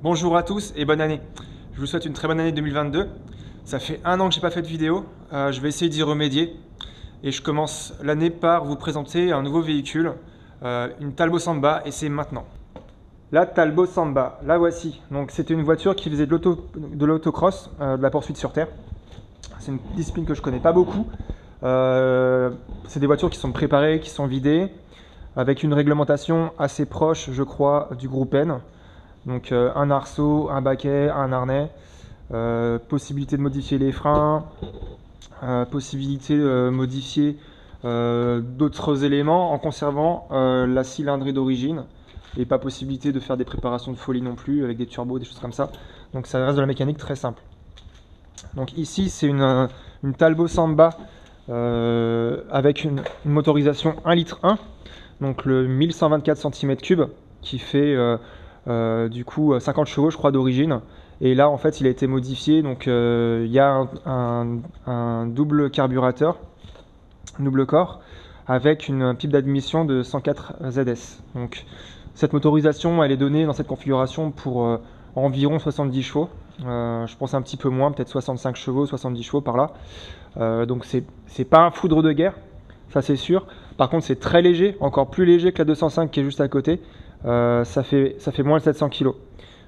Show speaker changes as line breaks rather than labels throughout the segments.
Bonjour à tous et bonne année. Je vous souhaite une très bonne année 2022. Ça fait un an que j'ai pas fait de vidéo. Je vais essayer d'y remédier. Et je commence l'année par vous présenter un nouveau véhicule, une Talbot Samba, et c'est maintenant. La Talbot Samba, la voici. Donc c'était une voiture qui faisait de l'autocross, de la poursuite sur terre. C'est une discipline que je connais pas beaucoup. C'est des voitures qui sont préparées, qui sont vidées, avec une réglementation assez proche, je crois, du groupe N. Donc un arceau, un baquet, un harnais, possibilité de modifier les freins, possibilité de modifier d'autres éléments en conservant la cylindrée d'origine et pas possibilité de faire des préparations de folie non plus avec des turbos, des choses comme ça. Donc ça reste de la mécanique très simple. Donc ici c'est une Talbot Samba avec une motorisation 1,1 litre, donc le 1124 cm3 qui fait du coup 50 chevaux je crois d'origine. Et là en fait il a été modifié, donc il y a un double carburateur, double corps, avec une pipe d'admission de 104 ZS. Donc cette motorisation elle est donnée dans cette configuration pour environ 70 chevaux. Je pense un petit peu moins, peut-être 65 chevaux, 70 chevaux par là. Donc c'est pas un foudre de guerre, ça c'est sûr. Par contre c'est très léger, encore plus léger que la 205 qui est juste à côté. Ça fait moins de 700 kg.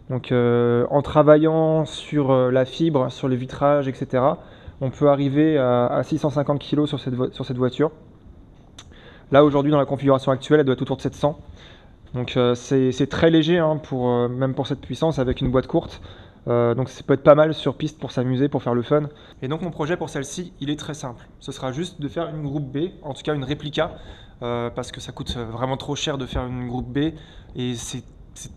Donc en travaillant sur la fibre, sur les vitrages, etc., on peut arriver à 650 kg sur cette voiture. Là aujourd'hui dans la configuration actuelle, elle doit être autour de 700. Donc c'est très léger hein, même pour cette puissance avec une boîte courte. Donc ça peut être pas mal sur piste pour s'amuser, pour faire le fun. Et donc mon projet pour celle-ci, il est très simple. Ce sera juste de faire une groupe B, en tout cas une réplica, parce que ça coûte vraiment trop cher de faire une groupe B. Et c'est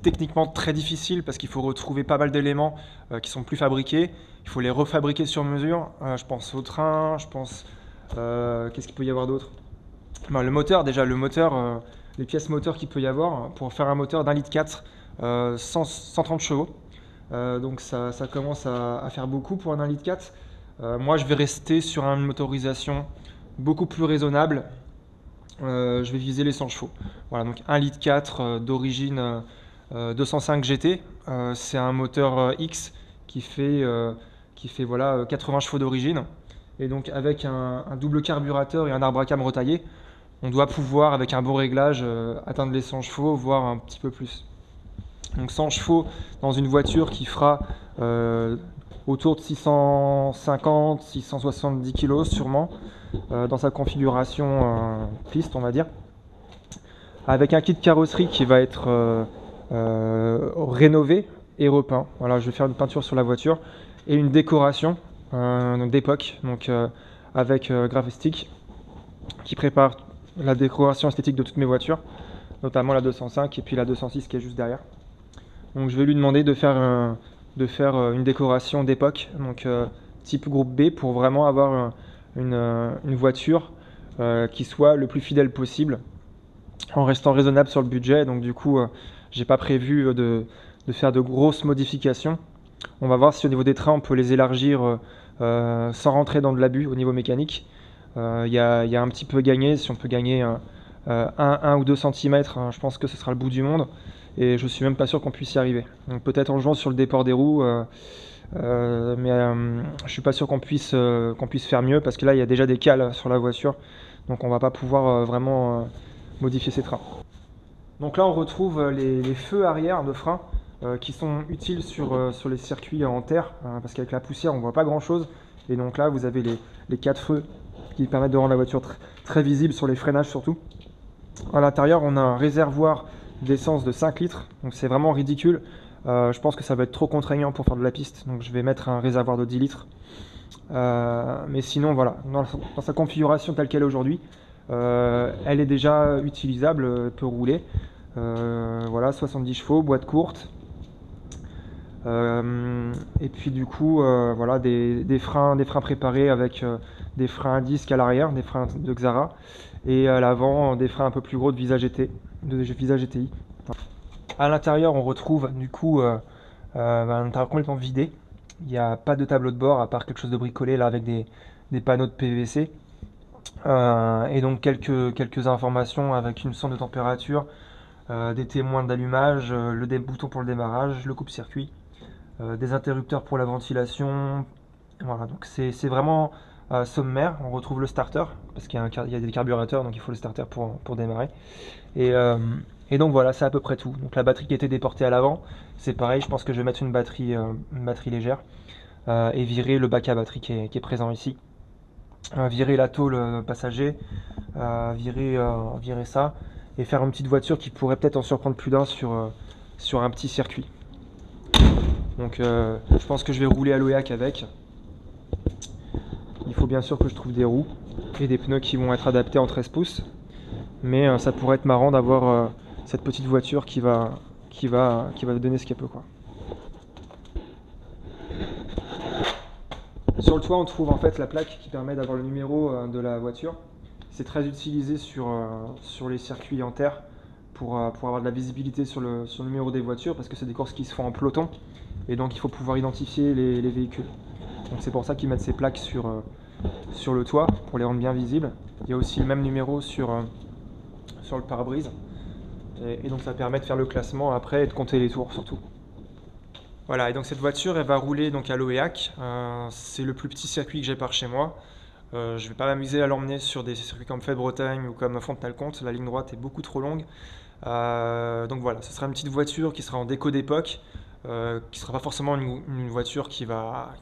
techniquement très difficile parce qu'il faut retrouver pas mal d'éléments qui sont plus fabriqués. Il faut les refabriquer sur mesure. Je pense au train, je pense... qu'est-ce qu'il peut y avoir d'autre? Le moteur, déjà le moteur, les pièces moteurs qu'il peut y avoir, pour faire un moteur d'1,4 litre, 130 chevaux. Donc ça commence à faire beaucoup pour un 1,4 litre. Moi je vais rester sur une motorisation beaucoup plus raisonnable. Je vais viser les 100 chevaux. Voilà, donc 1,4 litre d'origine 205 GT. C'est un moteur X qui fait voilà, 80 chevaux d'origine. Et donc avec un double carburateur et un arbre à cam retaillé, on doit pouvoir, avec un bon réglage, atteindre les 100 chevaux, voire un petit peu plus. Donc 100 chevaux dans une voiture qui fera autour de 650, 670 kg sûrement, dans sa configuration piste on va dire. Avec un kit de carrosserie qui va être rénové et repeint. Voilà, je vais faire une peinture sur la voiture et une décoration d'époque, donc avec Graphestic qui prépare la décoration esthétique de toutes mes voitures, notamment la 205 et puis la 206 qui est juste derrière. Donc je vais lui demander de faire une décoration d'époque, donc type groupe B, pour vraiment avoir une voiture qui soit le plus fidèle possible, en restant raisonnable sur le budget. Donc du coup, j'ai pas prévu de faire de grosses modifications. On va voir si au niveau des trains, on peut les élargir sans rentrer dans de l'abus au niveau mécanique. Il y a un petit peu gagné, si on peut gagner 1 ou 2 cm, je pense que ce sera le bout du monde. Et je suis même pas sûr qu'on puisse y arriver. Donc peut-être en jouant sur le déport des roues, mais je suis pas sûr qu'on puisse faire mieux parce que là il y a déjà des cales sur la voiture, donc on va pas pouvoir vraiment modifier ces trains. Donc là on retrouve les feux arrière de frein qui sont utiles sur les circuits en terre, parce qu'avec la poussière on voit pas grand chose. Et donc là vous avez les 4 feux qui permettent de rendre la voiture très visible sur les freinages surtout. À l'intérieur on a un réservoir d'essence de 5 litres, donc c'est vraiment ridicule. Je pense que ça va être trop contraignant pour faire de la piste, donc je vais mettre un réservoir de 10 litres. Mais sinon voilà, dans sa configuration telle qu'elle est aujourd'hui, elle est déjà utilisable, peut rouler. Voilà, 70 chevaux, boîte courte. Et puis du coup, voilà, des freins préparés avec des freins à disque à l'arrière, des freins de Xara, et à l'avant des freins un peu plus gros de Visa GT, de Visa GTI. À l'intérieur, on retrouve du coup un intérieur complètement vidé. Il n'y a pas de tableau de bord à part quelque chose de bricolé là avec des panneaux de PVC. Et donc quelques informations avec une sonde de température, des témoins d'allumage, bouton pour le démarrage, le coupe-circuit, des interrupteurs pour la ventilation. Voilà, donc c'est vraiment sommaire. On retrouve le starter, parce qu'il y a des carburateurs, donc il faut le starter pour démarrer. Et, euh, et donc voilà, c'est à peu près tout. Donc la batterie qui était déportée à l'avant, c'est pareil, je pense que je vais mettre une batterie légère et virer le bac à batterie qui est présent ici. Virer la tôle passager, virer ça, et faire une petite voiture qui pourrait peut-être en surprendre plus d'un sur un petit circuit. Donc je pense que je vais rouler à l'Oyac avec. Il faut bien sûr que je trouve des roues et des pneus qui vont être adaptés en 13 pouces. Mais ça pourrait être marrant d'avoir cette petite voiture qui va donner ce qu'elle peut, quoi. Sur le toit, on trouve en fait la plaque qui permet d'avoir le numéro de la voiture. C'est très utilisé sur les circuits en terre pour avoir de la visibilité sur le numéro des voitures, parce que c'est des courses qui se font en peloton et donc il faut pouvoir identifier les véhicules. Donc c'est pour ça qu'ils mettent ces plaques sur le toit pour les rendre bien visibles. Il y a aussi le même numéro sur le pare-brise et donc ça permet de faire le classement après et de compter les tours surtout. Voilà, et donc cette voiture, elle va rouler donc à l'Oéac. C'est le plus petit circuit que j'ai par chez moi. Je ne vais pas m'amuser à l'emmener sur des circuits comme Fay-Bretagne ou comme Fontenay-le-Comte. La ligne droite est beaucoup trop longue. Donc voilà, ce sera une petite voiture qui sera en déco d'époque, qui ne sera pas forcément une voiture qui va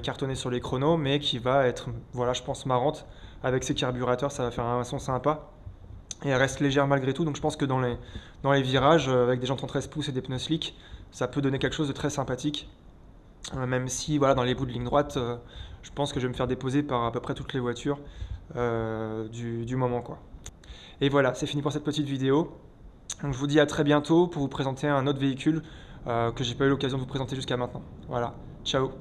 cartonner sur les chronos, mais qui va être, voilà, je pense, marrante. Avec ses carburateurs, ça va faire un son sympa. Et elle reste légère malgré tout, donc je pense que dans les virages, avec des jantes en 13 pouces et des pneus slick, ça peut donner quelque chose de très sympathique. Même si, voilà, dans les bouts de ligne droite, je pense que je vais me faire déposer par à peu près toutes les voitures du moment, quoi. Et voilà, c'est fini pour cette petite vidéo. Donc je vous dis à très bientôt pour vous présenter un autre véhicule que j'ai pas eu l'occasion de vous présenter jusqu'à maintenant. Voilà, ciao!